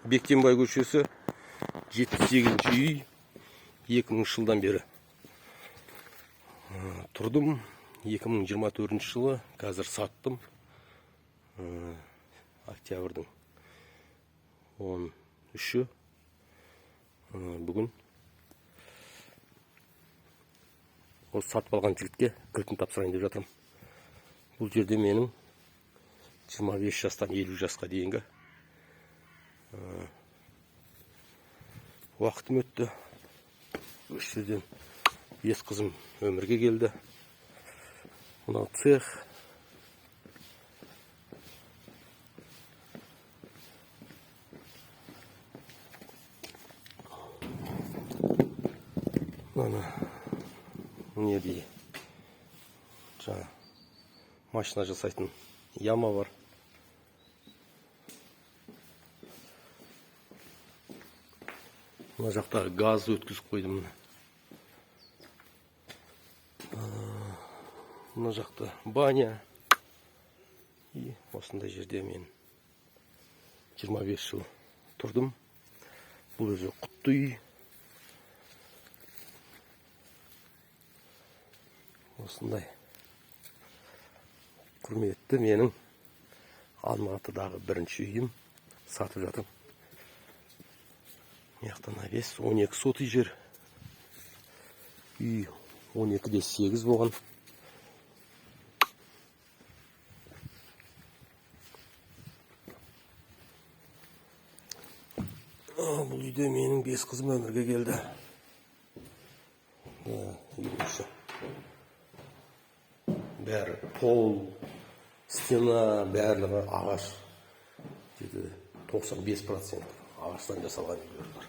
Бектенбай көшесі 78-ші үй, 2000 жылдан бері тұрдым. 2024 жылы қазір саттым. Октябрьдің 13-і бүгін осы сатып алған жігітке кілтін тапсырайын деп жатырмын. Бұл жерде менің 25 жастан 50 жасқа дейінгі уақытым өтті. Осы жерден 5 қызым өмірге келді. Мынау цех. Не дейді? Жаңа машина жасайтын яма бар. Мына жақта газ өткізіп қойдым. Мына жақта баня. И осындай жерде мен 25 жыл тұрдым. Бұл өзі құтты үй. Осындай құрметті менің Алматыдағы бірінші үйім, сатып жатырмын. Мияқтан навес 12 сотый жер. Үй 12-де 8 болған. Бұл үйде менің 5 қызым өмірге келді. Үйінші. Бәрі пол, стена, бәрлігі ағаш. 95% ағаштан жасалған үйлер бар.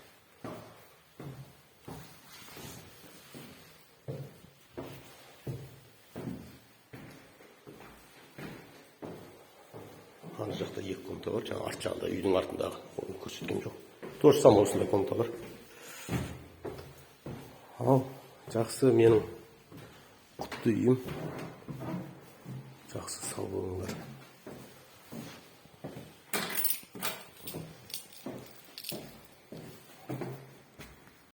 Ана жақта 2 комната бар, жаңа арт жағында үйдің артындағы, оны көрсеткен жоқ. Тоже самый осындай комната бар. Ал, жақсы, менің құтты үйім. Жақсы, сау болыңдар.